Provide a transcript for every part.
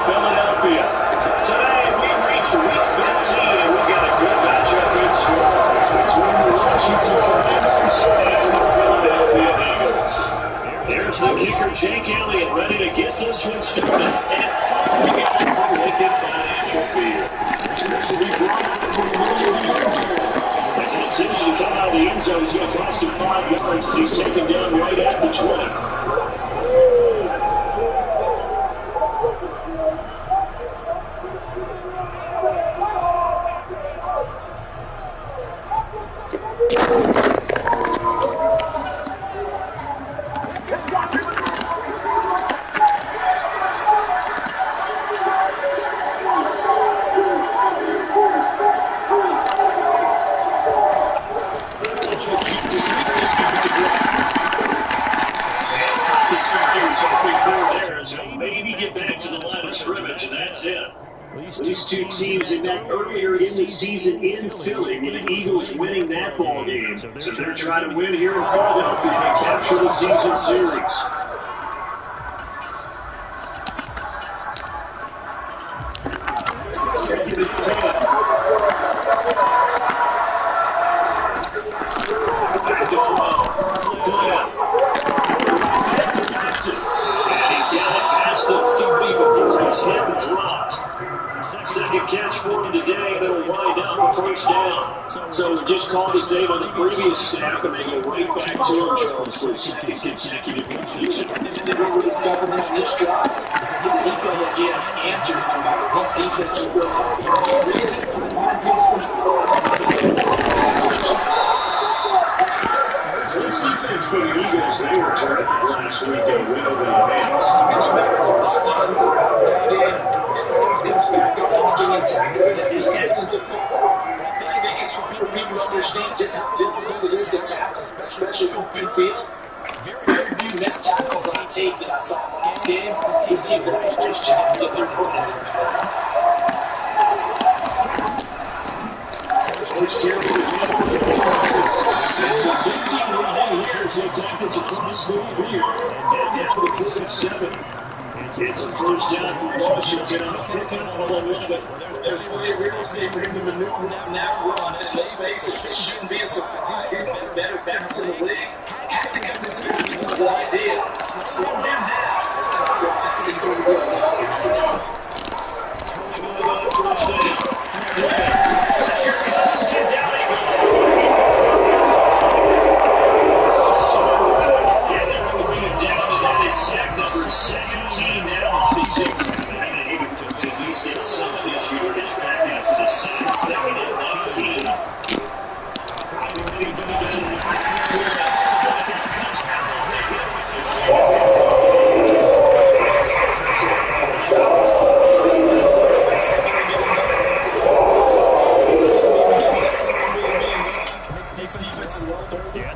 Philadelphia. Today we reach Week 15, and we got a good matchup in store between the Washington Commanders and the Philadelphia Eagles. There's the kicker, Jake Elliott, ready to get this one started. And firing it over Lincoln Financial Field. This will be brought up from the middle of the end zone. As the decision to come out of the end zone is going to cost him 5 yards as he's taken down right at the 20. These two teams had met earlier in the season in Philly with the Eagles winning that ball game. So they're trying to win here in Philadelphia to capture the season series. Second and 10. Back to throw. Flynn. He's got it past the 30 before he's hit and dropped. Second catch for him today, that'll wind up a first down. So we just called his name on the previous snap, and they go right back to him, Charles, for a second consecutive completion. They really discovered him in this drive. His defense again answers what defense you built up in the reason. This defense for the Eagles, they were terrific last week. They win over the Rams. Comes back up and getting attacked as the essence of football. I think it's hard for people to understand just how difficult it is to tackle, especially open field. Very few missed tackles on tape that I saw last game. This team does a nice job of their opponents. First carry to the it's a big deal running here as he attacks us across midfield. And down to the 47. It's a first down for Washington on a pickup of 11. There's plenty of real estate for him to maneuver down that run. And let's face it, it shouldn't be a surprise. He's one of the better backs in the league. Had to come into this with the idea. Slow him down. He's going to go down. First down. Pressure comes and down he goes. Yeah, they're going to bring him down, and that is sack number 17 now. To at least get some of this yardage back after the second and 19.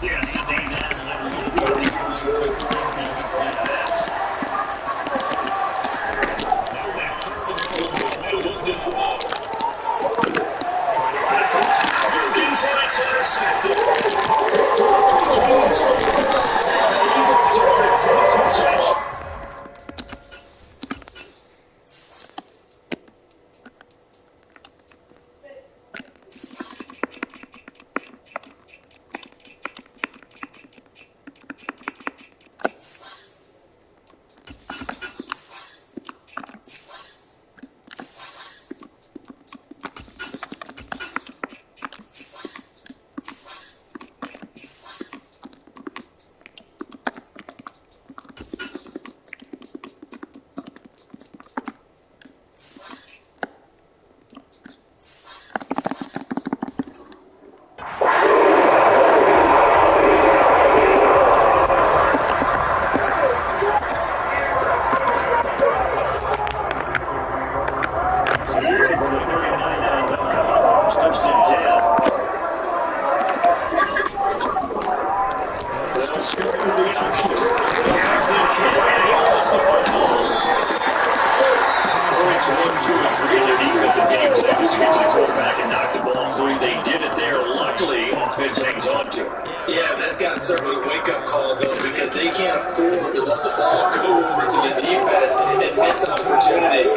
Yes, indeed, that's a Yeah, that's got to serve as a wake-up call, though, because they can't afford to let the ball go over to the defense and miss opportunities.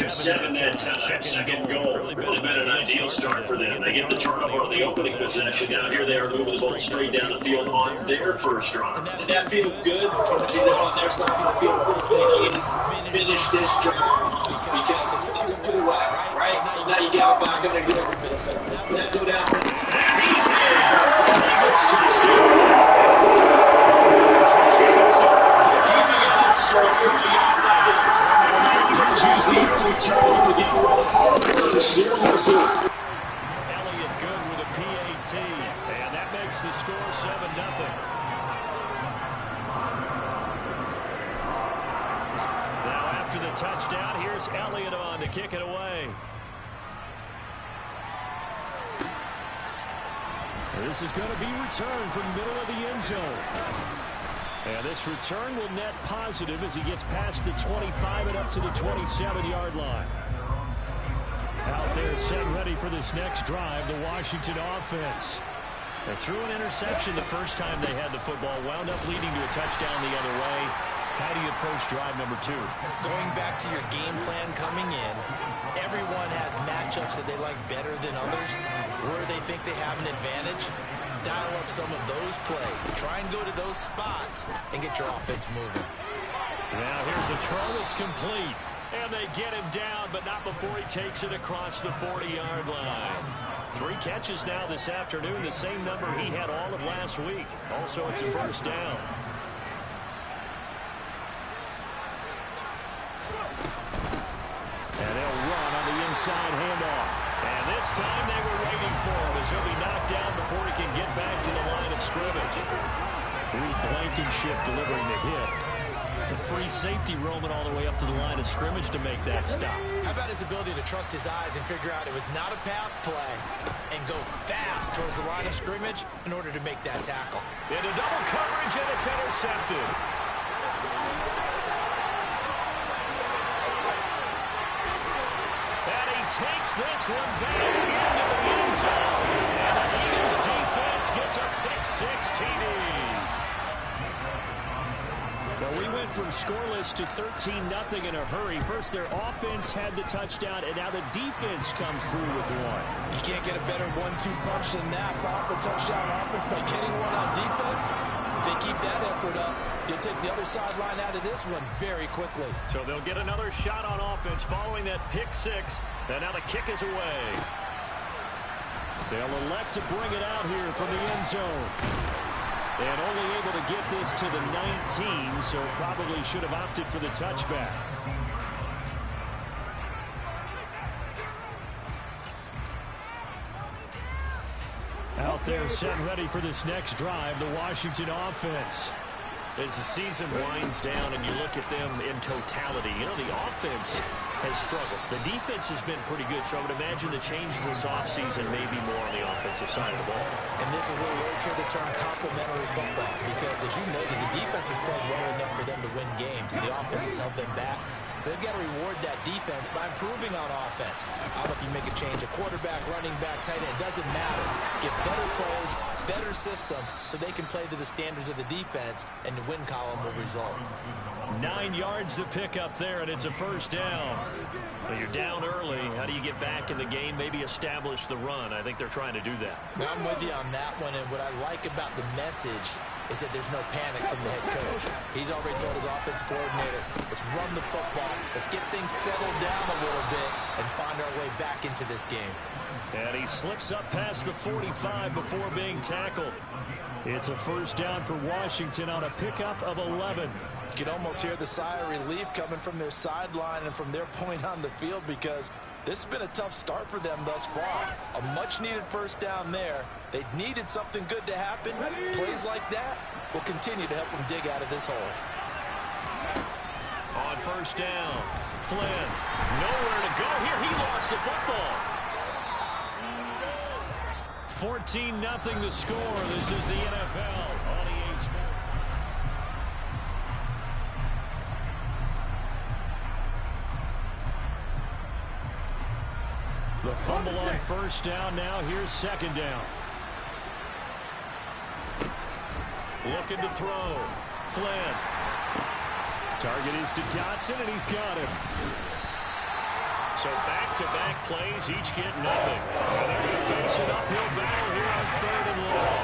7 that time. Second goal. Really been an ideal start for them. They get the turnover on the opening possession. Now here they are moving the ball straight down the field on their first drive. And that feels good. See them on their side of the field thinking, finish this drive because it's a good way, right? So now you got back on there. Let go down. He's there. Touchdown. Elliott good with a PAT, and that makes the score 7-0. Now after the touchdown, here's Elliott on to kick it away. This is going to be returned from the middle of the end zone. And this return will net positive as he gets past the 25 and up to the 27-yard line. Out there set ready for this next drive, the Washington offense. They threw an interception the first time they had the football, wound up leading to a touchdown the other way. How do you approach drive number 2? Going back to your game plan coming in, everyone has matchups that they like better than others. Where they think they have an advantage, dial up some of those plays. Try and go to those spots and get your offense moving. Now here's a throw that's complete. And they get him down, but not before he takes it across the 40-yard line. 3 catches now this afternoon, the same number he had all of last week. Also, it's a first down. And they'll run on the inside handoff. And this time they were waiting for him as he'll be knocked down before he can get back to the line of scrimmage. Reed Blankenship delivering the hit. The free safety roaming all the way up to the line of scrimmage to make that stop. How about his ability to trust his eyes and figure out it was not a pass play and go fast towards the line of scrimmage in order to make that tackle. Into double coverage, and it's intercepted. And he takes this one back into the end zone. And the Eagles defense gets a pick-6 TD. Well, we went from scoreless to 13-0 in a hurry. First, their offense had the touchdown, and now the defense comes through with one. You can't get a better 1-2 punch than that. Pop a touchdown offense by getting one on defense. If they keep that effort up, you'll take the other sideline out of this one very quickly. So they'll get another shot on offense following that pick-6, and now the kick is away. They'll elect to bring it out here from the end zone. And only able to get this to the 19, so probably should have opted for the touchback. Out there set ready for this next drive, the Washington offense. As the season winds down and you look at them in totality, you know, the offense has struggled. The defense has been pretty good, so I would imagine the changes this offseason may be more on the offensive side of the ball. And this is where we always hear the term complementary football, because as you noted, the defense has played well enough for them to win games, and the offense has held them back. So they've got to reward that defense by improving on offense. I don't know if you make a change, a quarterback, running back, tight end, it doesn't matter. Get better players, better system, so they can play to the standards of the defense, and the win column will result. 9 yards to pick up there, and it's a first down. Well, you're down early. How do you get back in the game? Maybe establish the run. I think they're trying to do that. Now, I'm with you on that one, and what I like about the message is that there's no panic from the head coach. He's already told his offensive coordinator, let's run the football, let's get things settled down a little bit, and find our way back into this game. And he slips up past the 45 before being tackled. It's a first down for Washington on a pickup of 11. You can almost hear the sigh of relief coming from their sideline and from their point on the field, because this has been a tough start for them thus far. A much-needed first down there. They needed something good to happen. Plays like that will continue to help them dig out of this hole. On first down, Flynn, nowhere to go here. He lost the football. 14-0 the score. This is the NFL on EA Sports. The fumble on first down. Now here's second down. Looking to throw. Flynn. Target is to Dotson, and he's got him. So back-to-back plays, each get nothing. And they're going to face an uphill battle here on 3rd and long.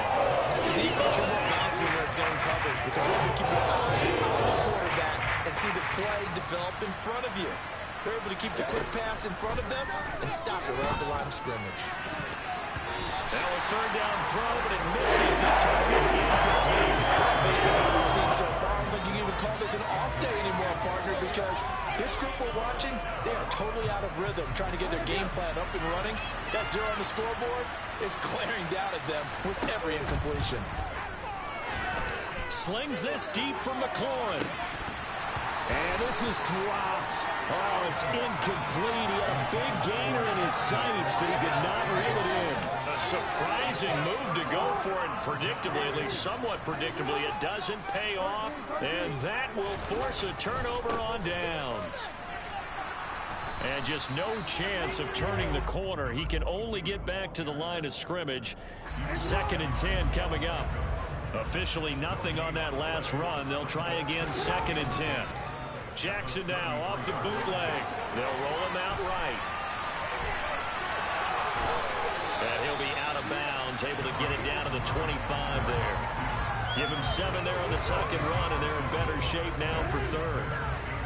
As a defense, you're more balanced when you're in zone coverage because you're able to keep your eyes on the quarterback and see the play develop in front of you. They're able to keep the quick pass in front of them and stop it right at the line of scrimmage. Now a 3rd down throw, but it misses the target. Incomplete. Based on what we've seen so far, I don't think you can even call this an off day anymore, partner, because this group we're watching, they are totally out of rhythm, trying to get their game plan up and running. That 0 on the scoreboard is glaring down at them with every incompletion. Slings this deep from McLaurin. And this is dropped. Oh, it's incomplete. He had a big gainer in his sights, but he could not reel it in. A surprising move to go for it, predictably, at least somewhat predictably. It doesn't pay off, and that will force a turnover on downs. And just no chance of turning the corner. He can only get back to the line of scrimmage. 2nd and 10 coming up. Officially nothing on that last run. They'll try again 2nd and 10. Jackson now off the bootleg. They'll roll him out right. And he'll be out of bounds, able to get it down to the 25 there. Give him 7 there on the tuck and run, and they're in better shape now for 3rd.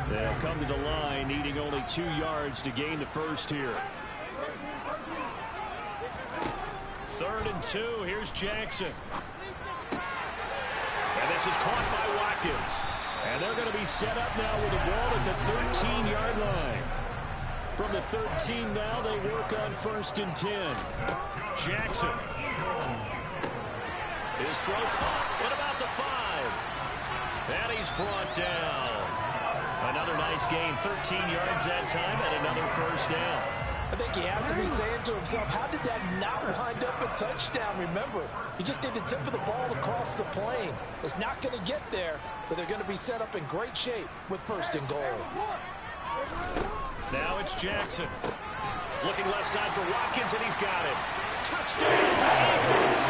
They'll come to the line, needing only 2 yards to gain the first here. 3rd and 2, here's Jackson. And this is caught by Watkins. And they're going to be set up now with the ball at the 13-yard line. From the 13 now, they work on 1st and 10. Jackson. His throw caught at about the 5. And he's brought down. Another nice gain, 13 yards that time, and another 1st down. I think he has to be saying to himself, how did that not wind up a touchdown? Remember, you just need the tip of the ball across the plane. It's not going to get there, but they're going to be set up in great shape with 1st and goal. Now it's Jackson. Looking left side for Watkins, and he's got it. Touchdown, Eagles!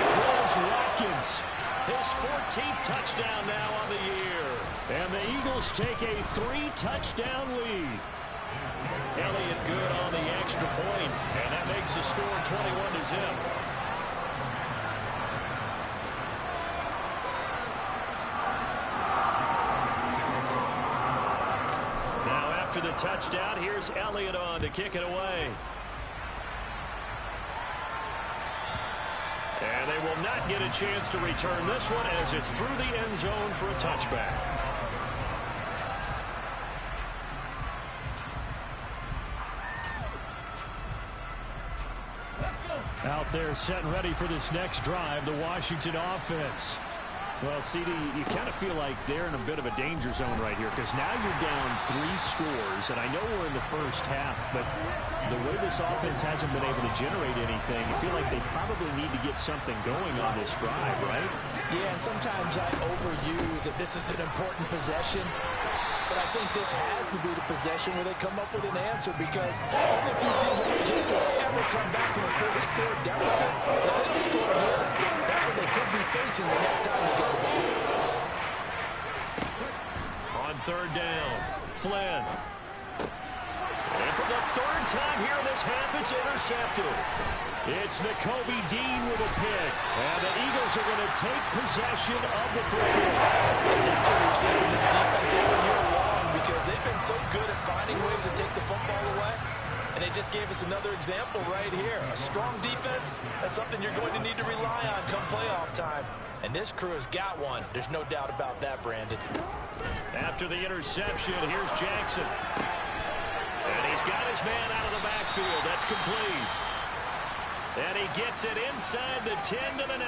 Chris Watkins, his 14th touchdown now on the year. And the Eagles take a 3-touchdown lead. Elliott good on the extra point, and that makes the score 21-0. Now after the touchdown, here's Elliott on to kick it away. And they will not get a chance to return this one as it's through the end zone for a touchback. Out there set and ready for this next drive, the Washington offense. Well, CD, you kind of feel like they're in a bit of a danger zone right here because now you're down 3 scores, and I know we're in the first half, but the way this offense hasn't been able to generate anything, you feel like they probably need to get something going on this drive, right? Yeah, and sometimes I overuse that this is an important possession. But I think this has to be the possession where they come up with an answer because only a few teams in the history will ever come back from a 40-score deficit. If they don't score here, that's what they could be facing the next time they get the ball. On 3rd down, Flynn. And for the 3rd time here in this half, it's intercepted. It's Nakobe Dean with a pick. And the Eagles are going to take possession of the football. That's what we've seen from this defense all year long because they've been so good at finding ways to take the football away. And they just gave us another example right here. A strong defense, that's something you're going to need to rely on come playoff time. And this crew has got one. There's no doubt about that, Brandon. After the interception, here's Jackson. And he's got his man out of the backfield. That's complete. And he gets it inside the 10 to the 9.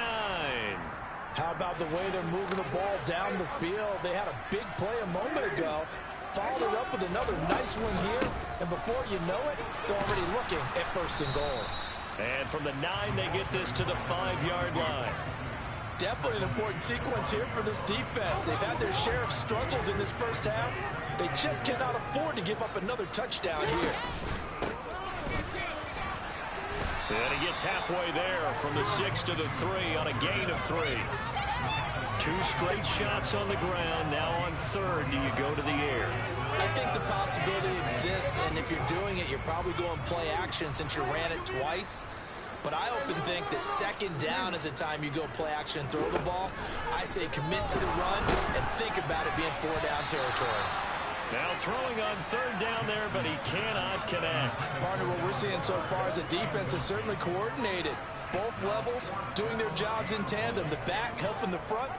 How about the way they're moving the ball down the field? They had a big play a moment ago. Followed it up with another nice one here. And before you know it, they're already looking at 1st and goal. And from the 9, they get this to the 5-yard line. Definitely an important sequence here for this defense. They've had their share of struggles in this first half. They just cannot afford to give up another touchdown here. And he gets halfway there from the 6 to the 3 on a gain of 3. 2 straight shots on the ground. Now on 3rd, do you go to the air? I think the possibility exists, and if you're doing it, you're probably going play action since you ran it twice. But I often think that second down is a time you go play action and throw the ball. I say commit to the run and think about it being 4-down territory. Now throwing on third down there, but he cannot connect. Partner, what we're seeing so far is the defense is certainly coordinated. Both levels doing their jobs in tandem. The back helping the front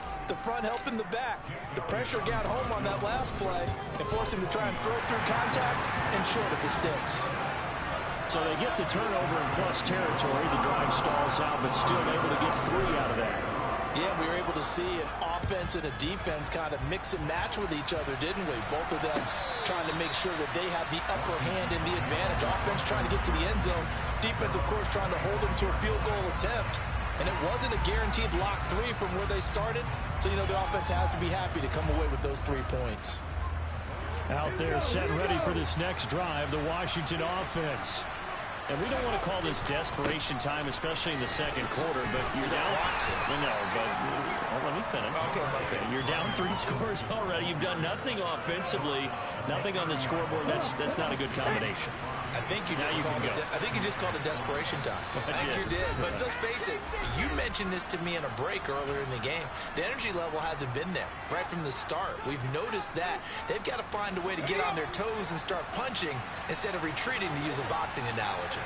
helping the back. The pressure got home on that last play and forced him to try and throw through contact and short of the sticks. So they get the turnover in plus territory. The drive stalls out, but still able to get 3 out of that. Yeah, we were able to see an offense and a defense kind of mix and match with each other, didn't we? Both of them trying to make sure that they have the upper hand and the advantage. Offense trying to get to the end zone. Defense, of course, trying to hold them to a field goal attempt. And it wasn't a guaranteed lock 3 from where they started. So, you know, the offense has to be happy to come away with those 3 points. Out there set ready for this next drive, the Washington offense. And we don't want to call this desperation time, especially in the second quarter, but you're down. No, but let me finish. Okay. You're down 3 scores already. You've done nothing offensively, nothing on the scoreboard. That's not a good combination. I think you just called it desperation time. I think you did. But let's face it, you mentioned this to me in a break earlier in the game. The energy level hasn't been there right from the start. We've noticed that. They've got to find a way to get on their toes and start punching instead of retreating, to use a boxing analogy.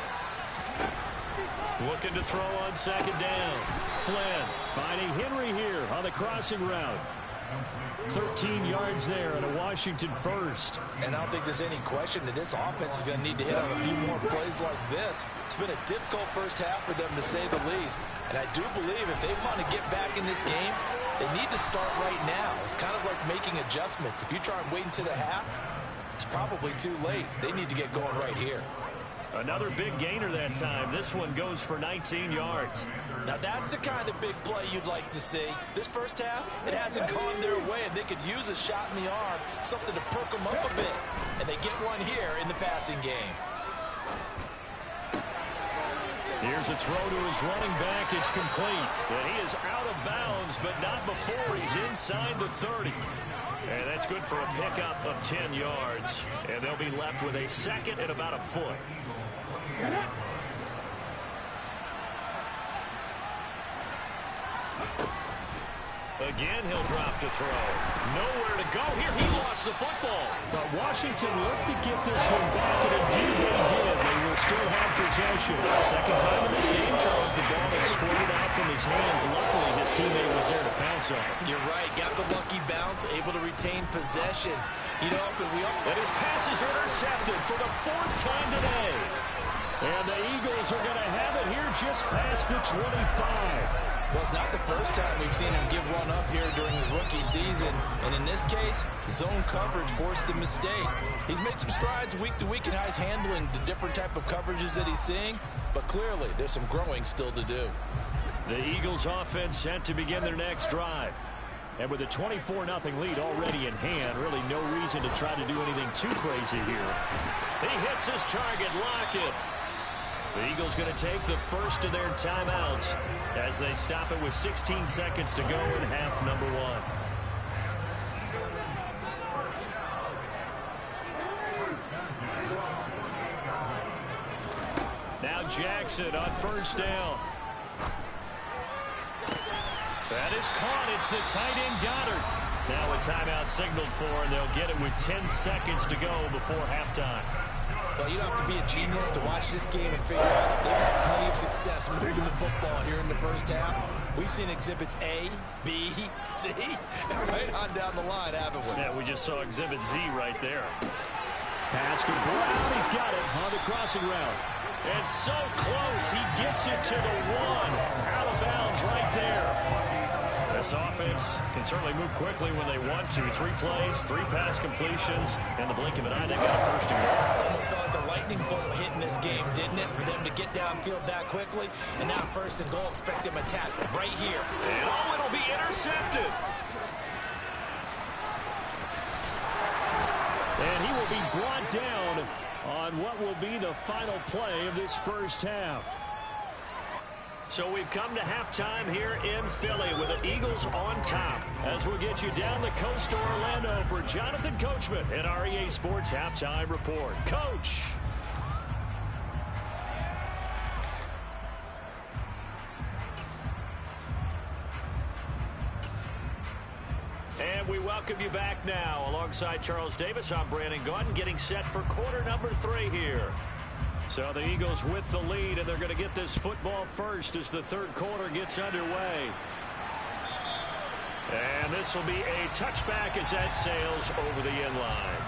Looking to throw on second down. Flynn finding Henry here on the crossing route. 13 yards there and a Washington first. And I don't think there's any question that this offense is going to need to hit on a few more plays like this. It's been a difficult first half for them, to say the least. And I do believe if they want to get back in this game, they need to start right now. It's kind of like making adjustments. If you try and wait until the half, it's probably too late. They need to get going right here. Another big gainer that time. This one goes for 19 yards. Now that's the kind of big play you'd like to see. This first half, it hasn't gone their way, and they could use a shot in the arm, something to perk them up a bit. And they get one here in the passing game. Here's a throw to his running back. It's complete. And he is out of bounds, but not before he's inside the 30. And that's good for a pickup of 10 yards. And they'll be left with a second and about a foot. Again, he'll drop to throw. Nowhere to go here. He lost the football. But Washington looked to get this one back, and indeed they did. They will still have possession. Second time in this game, Charles, the ball has squirted out from his hands. Luckily, his teammate was there to pounce on it. You're right. Got the lucky bounce, able to retain possession. You know, and his pass is intercepted for the 4th time today. And the Eagles are going to have it here just past the 25. Well, it's not the first time we've seen him give one up here during his rookie season. And in this case, zone coverage forced the mistake. He's made some strides week to week in how he's handling the different type of coverages that he's seeing. But clearly, there's some growing still to do. The Eagles offense set to begin their next drive. And with a 24-0 lead already in hand, really no reason to try to do anything too crazy here. He hits his target, Lockett. The Eagles going to take the first of their timeouts as they stop it with 16 seconds to go in half number 1. Now Jackson on first down. That is caught. It's the tight end Goddard. Now a timeout signaled for, and they'll get it with 10 seconds to go before halftime. Well, you don't have to be a genius to watch this game and figure out they've had plenty of success moving the football here in the first half. We've seen exhibits A, B, C, and right on down the line, haven't we? Yeah, we just saw exhibit Z right there. Pass to Brown. He's got it on the crossing route. And so close. He gets it to the 1. Out of bounds right there. This offense can certainly move quickly when they want to. 3 plays, 3 pass completions, and the blink of an eye, they got a first and goal. Almost felt like a lightning bolt hit in this game, didn't it? For them to get downfield that quickly. And now first and goal, expect them attack right here. And it'll be intercepted. And he will be brought down on what will be the final play of this first half. So we've come to halftime here in Philly with the Eagles on top. As we'll get you down the coast to Orlando for Jonathan Coachman at our EA Sports Halftime Report. Coach. And we welcome you back now. Alongside Charles Davis, I'm Brandon Gaudin, getting set for quarter number 3 here. So the Eagles with the lead, and they're going to get this football first as the third quarter gets underway. And this will be a touchback as that sails over the end line.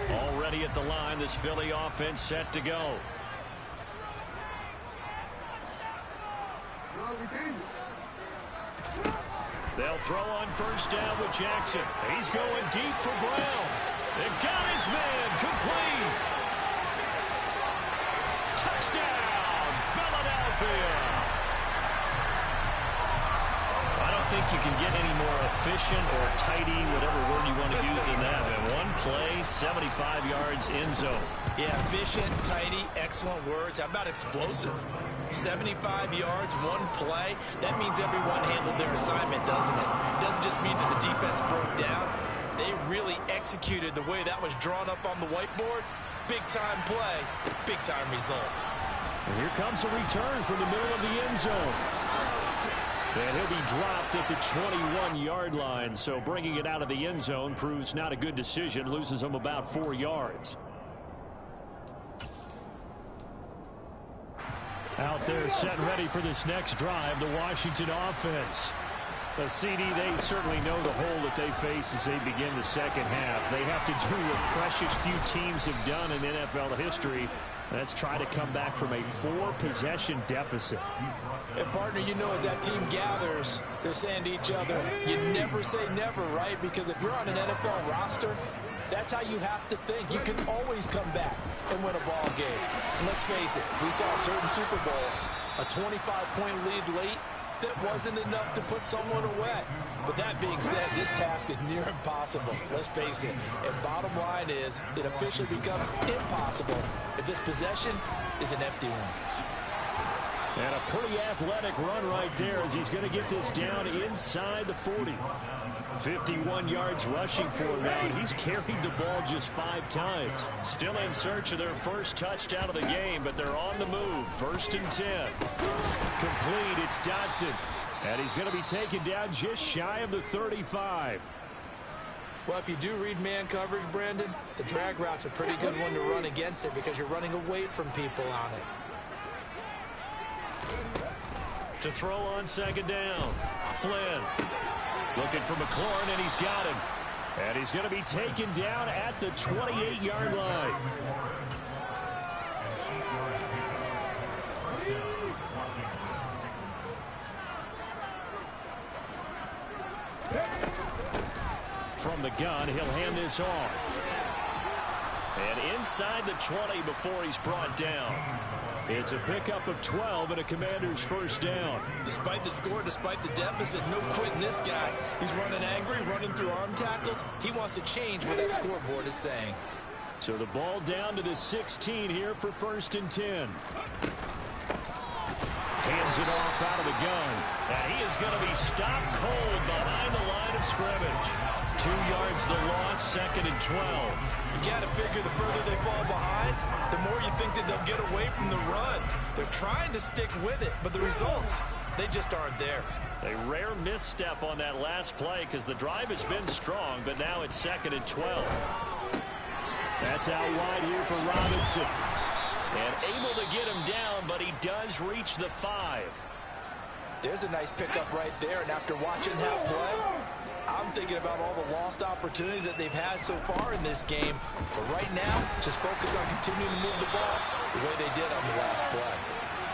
Already at the line, this Philly offense set to go. They'll throw on first down with Jackson. He's going deep for Brown. They've got his man complete. Touchdown, Philadelphia. I don't think you can get any more efficient or tidy, whatever word you want to use in that. And one play, 75 yards in zone. Yeah, efficient, tidy, excellent words. How about explosive? 75 yards, one play. That means everyone handled their assignment, doesn't it? It doesn't just mean that the defense broke down. They really executed the way that was drawn up on the whiteboard. Big-time play, big-time result. And here comes a return from the middle of the end zone. And he'll be dropped at the 21-yard line. So bringing it out of the end zone proves not a good decision. Loses him about 4 yards. Out there set and ready for this next drive, the Washington offense. The CD, they certainly know the hole that they face as they begin the second half. They have to do what precious few teams have done in NFL history. That's try to come back from a 4-possession deficit. And, partner, you know, as that team gathers, they're saying to each other, you never say never, right? Because if you're on an NFL roster, that's how you have to think. You can always come back and win a ball game. And let's face it, we saw a certain Super Bowl, a 25-point lead late, that wasn't enough to put someone away. But that being said, this task is near impossible. Let's face it. And bottom line is, it officially becomes impossible if this possession is an empty one. And a pretty athletic run right there as he's going to get this down inside the 40. 51 yards rushing for him now. He's carried the ball just 5 times. Still in search of their first touchdown of the game, but they're on the move. 1st and 10. Complete, it's Dotson. And he's going to be taken down just shy of the 35. Well, if you do read man coverage, Brandon, the drag route's a pretty good one to run against it because you're running away from people on it. To throw on 2nd down. Flynn. Looking for McLaurin, and he's got him. And he's going to be taken down at the 28-yard line. From the gun, he'll hand this off. And inside the 20 before he's brought down. It's a pickup of 12 and a Commander's first down. Despite the score, despite the deficit, no quitting this guy. He's running angry, running through arm tackles. He wants to change what that scoreboard is saying. So the ball down to the 16 here for 1st and 10. Hands it off out of the gun. And he is going to be stopped cold behind the line of scrimmage. 2 yards the loss, 2nd and 12. You got to figure the further they fall behind, the more you think that they'll get away from the run. They're trying to stick with it, but the results, they just aren't there. A rare misstep on that last play because the drive has been strong, but now it's 2nd and 12. That's out wide here for Robinson. And able to get him down, but he does reach the 5. There's a nice pickup right there, and after watching that play, I'm thinking about all the lost opportunities that they've had so far in this game. But right now, just focus on continuing to move the ball the way they did on the last play.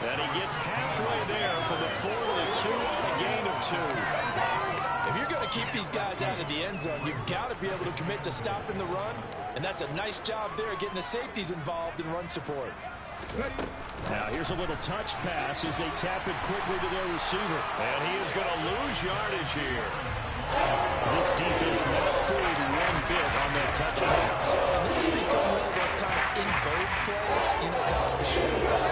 And he gets halfway there from the 4 to the 2 on a gain of 2. If you're going to keep these guys out of the end zone, you've got to be able to commit to stopping the run. And that's a nice job there, getting the safeties involved in run support. Now here's a little touch pass as they tap it quickly to their receiver. And he is going to lose yardage here. This defense not fooled one bit on that touch pass. This has become one of those kind of in vogue plays, you know, kind of the shoulder pass.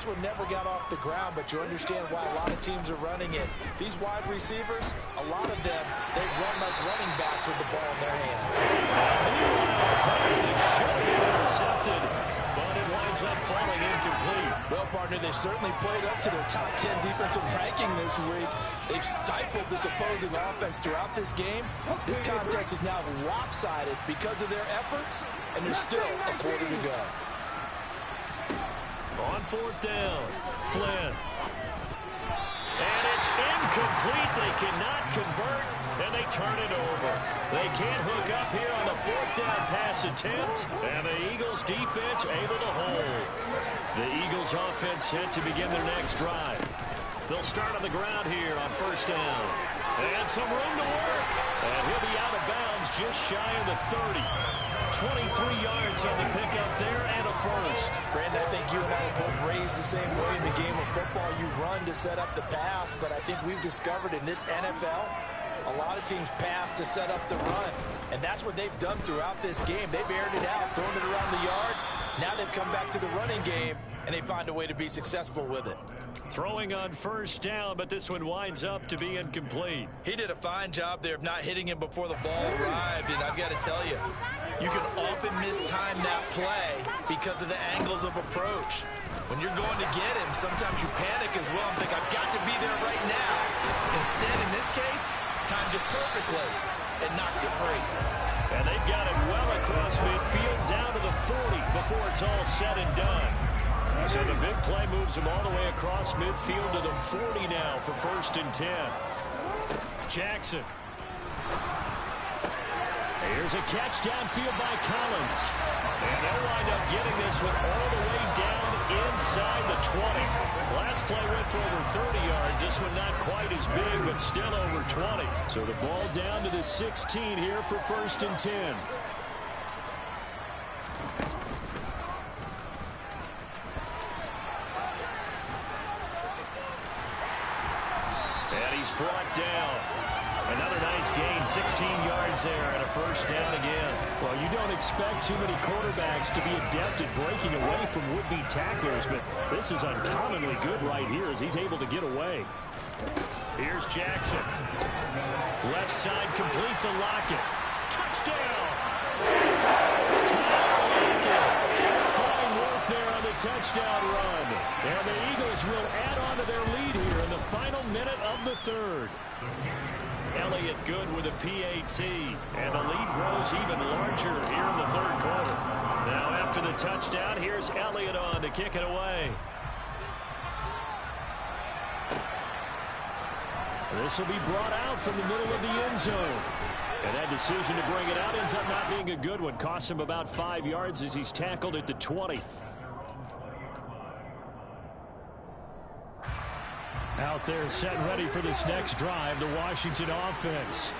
one never got off the ground, but you understand why a lot of teams are running it. These wide receivers, a lot of them, they run like running backs with the ball in their hands. That should have been intercepted, but it winds up falling incomplete. Well, partner, they've certainly played up to their top 10 defensive ranking this week. They've stifled this opposing offense throughout this game. This contest is now lopsided because of their efforts, and there's still a quarter to go. On fourth down, Flynn. And it's incomplete. They cannot convert, and they turn it over. They can't hook up here on the fourth down pass attempt, and the Eagles defense able to hold. The Eagles offense set to begin their next drive. They'll start on the ground here on first down. And some room to work. And he'll be out of bounds just shy of the 30. 23 yards on the pickup there and a first. Brandon, I think you and I were both raised the same way in the game of football. You run to set up the pass, but I think we've discovered in this NFL, a lot of teams pass to set up the run. And that's what they've done throughout this game. They've aired it out, thrown it around the yard. Now they've come back to the running game, and they find a way to be successful with it. Throwing on first down, but this one winds up to be incomplete. He did a fine job there of not hitting him before the ball arrived, and I've got to tell you, you can often mistime that play because of the angles of approach. When you're going to get him, sometimes you panic as well and think, I've got to be there right now. Instead, in this case, timed it perfectly and knocked it free. And they've got it well across midfield down to the 40 before it's all said and done. So the big play moves him all the way across midfield to the 40 now for first and 10. Jackson. Here's a catch downfield by Collins. And they'll wind up getting this one all the way down inside the 20. Last play went for over 30 yards. This one not quite as big, but still over 20. So the ball down to the 16 here for first and 10. Brought down. Another nice gain, 16 yards there, and a first down again. Well, you don't expect too many quarterbacks to be adept at breaking away from would-be tacklers, but this is uncommonly good right here as he's able to get away. Here's Jackson. Left side complete to Lockett. Touchdown! Tyler Lockett. Fine work there on the touchdown run. And the Eagles will add on to their lead here in the final minute of the third. Elliott good with a PAT, and the lead grows even larger here in the third quarter. Now after the touchdown, here's Elliott on to kick it away. This will be brought out from the middle of the end zone. And that decision to bring it out ends up not being a good one. Costs him about 5 yards as he's tackled at the 20. Out there set and ready for this next drive, the Washington offense.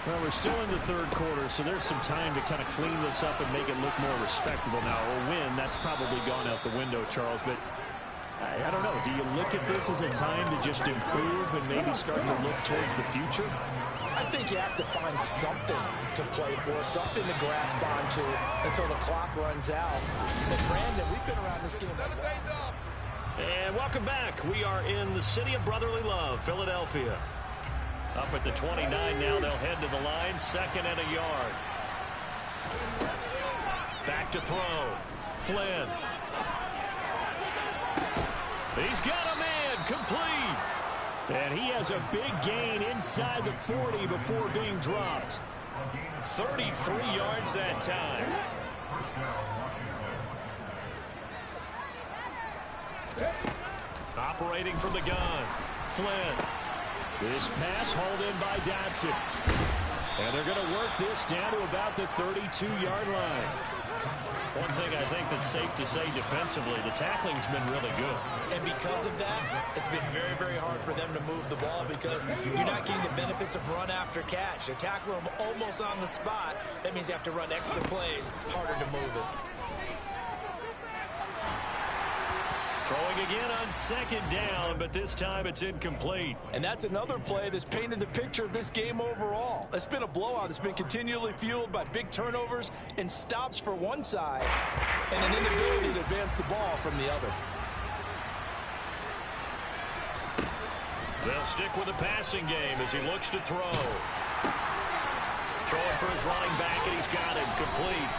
Well, we're still in the third quarter, so there's some time to kind of clean this up and make it look more respectable now. A win, that's probably gone out the window, Charles, but I don't know. Do you look at this as a time to just improve and maybe start to look towards the future? I think you have to find something to play for, something to grasp onto until the clock runs out. But Brandon, we've been around this game a long time. And welcome back. We are in the city of brotherly love, Philadelphia. Up at the 29 now, they'll head to the line, 2nd and a yard. Back to throw. Flynn. He's got a man, complete. And he has a big gain inside the 40 before being dropped. 33 yards that time. Operating from the gun, Flynn. This pass hauled in by Dotson. And they're going to work this down to about the 32-yard line. One thing I think that's safe to say defensively, the tackling's been really good. And because of that, it's been very, very hard for them to move the ball because you're not getting the benefits of run after catch. They're tackling them almost on the spot. That means you have to run extra plays, harder to move it. Throwing again on 2nd down, but this time it's incomplete. And that's another play that's painted the picture of this game overall. It's been a blowout. It's been continually fueled by big turnovers and stops for one side and an inability to advance the ball from the other. They'll stick with the passing game as he looks to throw. Throwing for his running back, and he's got him complete.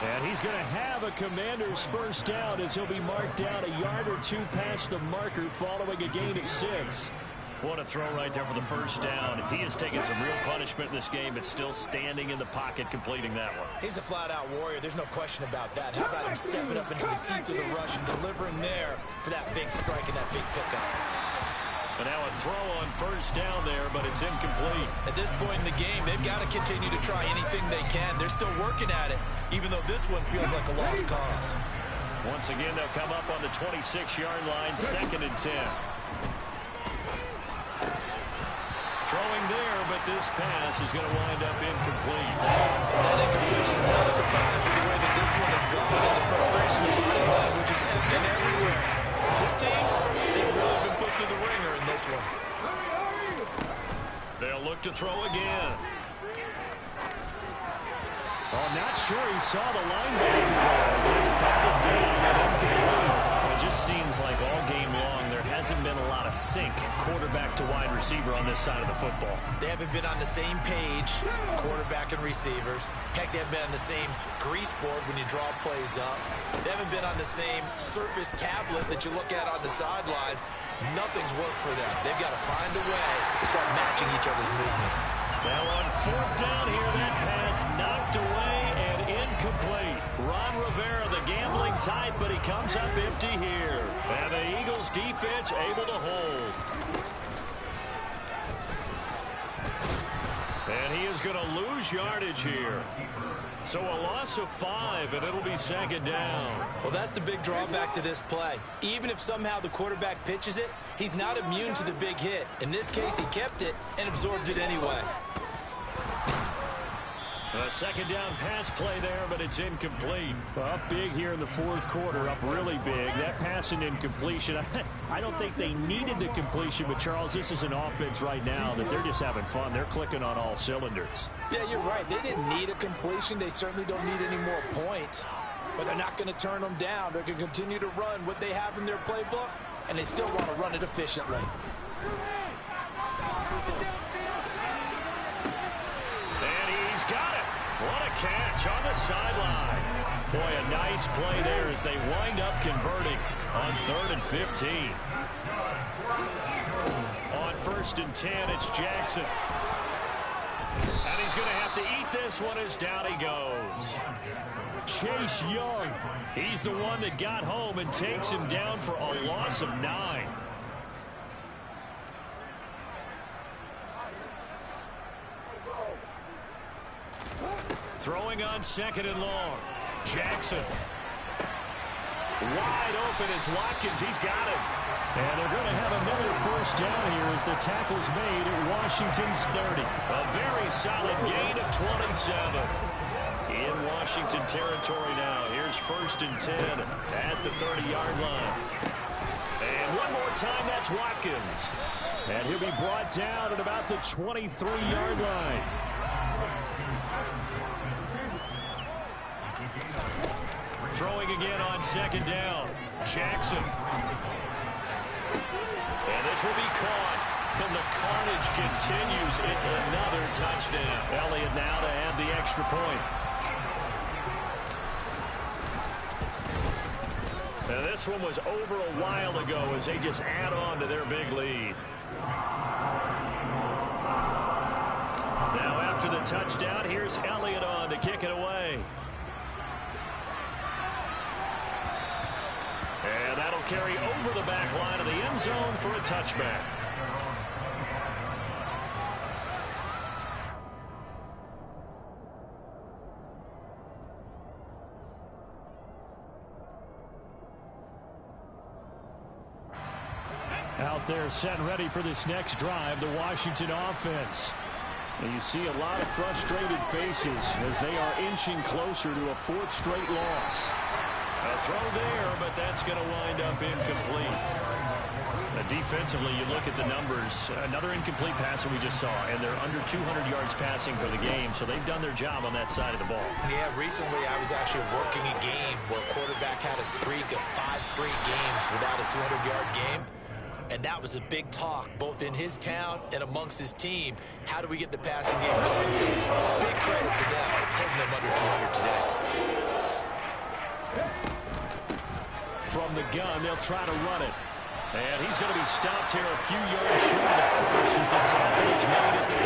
And he's going to have a Commander's first down as he'll be marked down a yard or two past the marker following a gain of 6. What a throw right there for the first down. He has taken some real punishment in this game, but still standing in the pocket, completing that one. He's a flat-out warrior. There's no question about that. How about him stepping up into the teeth of the rush and delivering there for that big strike and that big pickup. But now a throw on first down there, but it's incomplete. At this point in the game, they've got to continue to try anything they can. They're still working at it, even though this one feels like a lost cause. Once again, they'll come up on the 26-yard line, 2nd and 10. Throwing there, but this pass is going to wind up incomplete. That incompletion is not a surprise with the way that this one has gone and the frustration of body language is evident everywhere. This team, they've really been put through the ringer in this one. They'll look to throw again. Oh, not sure he saw the linebacker goes. It's batted down and incomplete. It just seems like all game long there hasn't been a lot of sync quarterback to wide receiver on this side of the football. They haven't been on the same page, quarterback and receivers. Heck, they haven't been on the same grease board when you draw plays up. They haven't been on the same surface tablet that you look at on the sidelines. Nothing's worked for them. They've got to find a way to start matching each other's movements. Now on 4th down here, that pass knocked away and incomplete. Ron Rivera, the gambling type, but he comes up empty here. And the Eagles defense able to hold. And he is going to lose yardage here. So a loss of 5, and it'll be 2nd down. Well, that's the big drawback to this play. Even if somehow the quarterback pitches it, he's not immune to the big hit. In this case, he kept it and absorbed it anyway. A 2nd down pass play there, but it's incomplete. Up big here in the 4th quarter, up really big. That pass and incompletion, I don't think they needed the completion, but Charles, this is an offense right now that they're just having fun. They're clicking on all cylinders. Yeah, you're right. They didn't need a completion. They certainly don't need any more points. But they're not going to turn them down. They're going to continue to run what they have in their playbook, and they still want to run it efficiently. Got it. What a catch on the sideline. Boy, a nice play there as they wind up converting on 3rd and 15. On 1st and 10, it's Jackson. And he's going to have to eat this one as down he goes. Chase Young. He's the one that got home and takes him down for a loss of 9. Throwing on 2nd and long. Jackson. Wide open is Watkins. He's got it. And they're going to have another first down here as the tackle's made at Washington's 30. A very solid gain of 27. In Washington territory now. Here's 1st and 10 at the 30-yard line. And one more time, that's Watkins. And he'll be brought down at about the 23-yard line. Throwing again on 2nd down. Jackson. And this will be caught. And the carnage continues. It's another touchdown. Elliott now to add the extra point. And this one was over a while ago as they just add on to their big lead. Now after the touchdown, here's Elliott on to kick it away. And that'll carry over the back line of the end zone for a touchback. Out there set and ready for this next drive, the Washington offense. And you see a lot of frustrated faces as they are inching closer to a 4th straight loss. A throw there, but that's going to wind up incomplete. Defensively, you look at the numbers. Another incomplete pass that we just saw, and they're under 200 yards passing for the game, so they've done their job on that side of the ball. Yeah, recently I was actually working a game where a quarterback had a streak of 5 straight games without a 200-yard game. And that was a big talk, both in his town and amongst his team. How do we get the passing game going? So big credit to them, holding them under 200 today. From the gun, they'll try to run it. And he's going to be stopped here a few yards short of the first as the tackle is made at the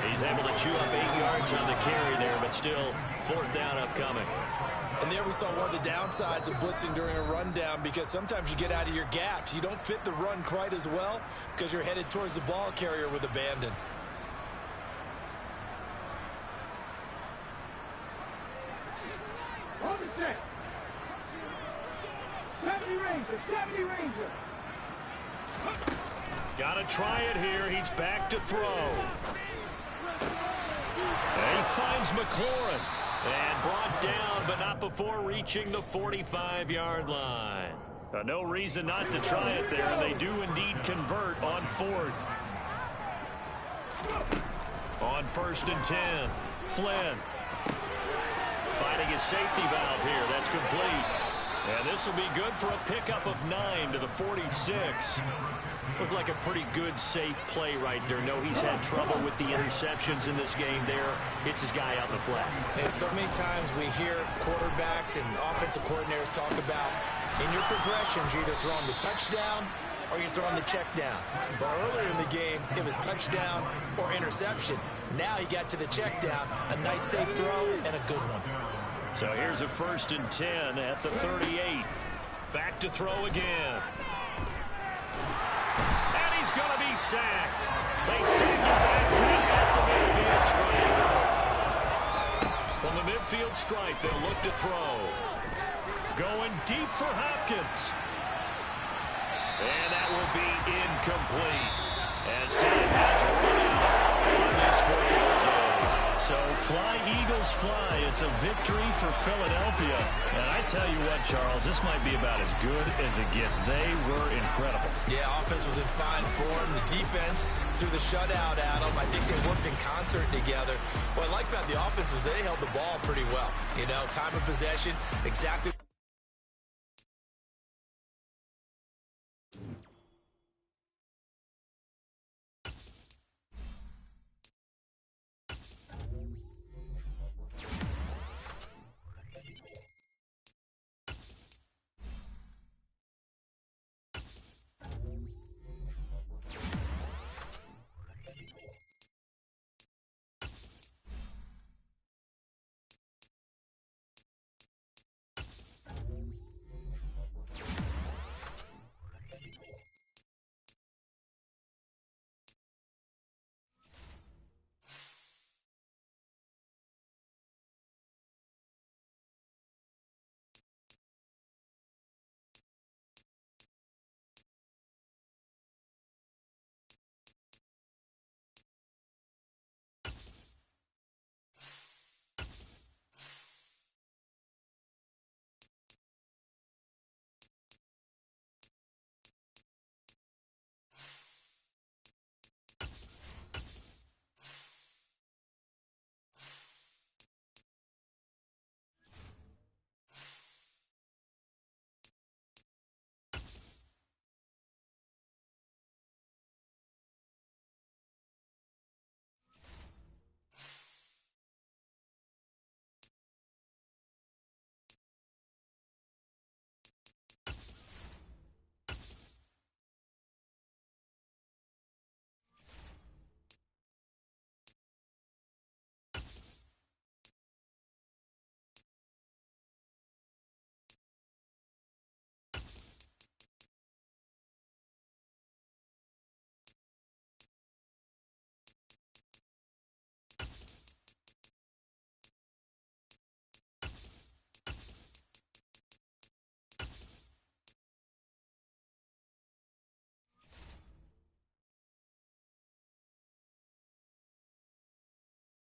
33. He's able to chew up 8 yards on the carry there, but still 4th down upcoming. And there we saw one of the downsides of blitzing during a rundown, because sometimes you get out of your gaps. You don't fit the run quite as well because you're headed towards the ball carrier with abandon. Got to try it here. He's back to throw. And he finds McLaurin. And brought down, but not before reaching the 45-yard line. No reason not to try it there, and they do indeed convert on 4th. On 1st and 10, Flynn. Finding his safety valve here. That's complete. And this will be good for a pickup of 9 to the 46. Looked like a pretty good, safe play right there. No, he's had trouble with the interceptions in this game there. Hits his guy out in the flat. And so many times we hear quarterbacks and offensive coordinators talk about, in your progressions, you're either throwing the touchdown or you're throwing the check down. But earlier in the game, it was touchdown or interception. Now he got to the check down, a nice safe throw, and a good one. So here's a 1st and 10 at the 38. Back to throw again. And he's going to be sacked. They sack him back at the midfield stripe. From the midfield stripe, they'll look to throw. Going deep for Hopkins. And that will be incomplete. As time has run out on this football game. So fly, Eagles, fly. It's a victory for Philadelphia. And I tell you what, Charles, this might be about as good as it gets. They were incredible. Yeah, offense was in fine form. The defense threw the shutout at them. I think they worked in concert together. What I like about the offense was they held the ball pretty well. You know, time of possession, exactly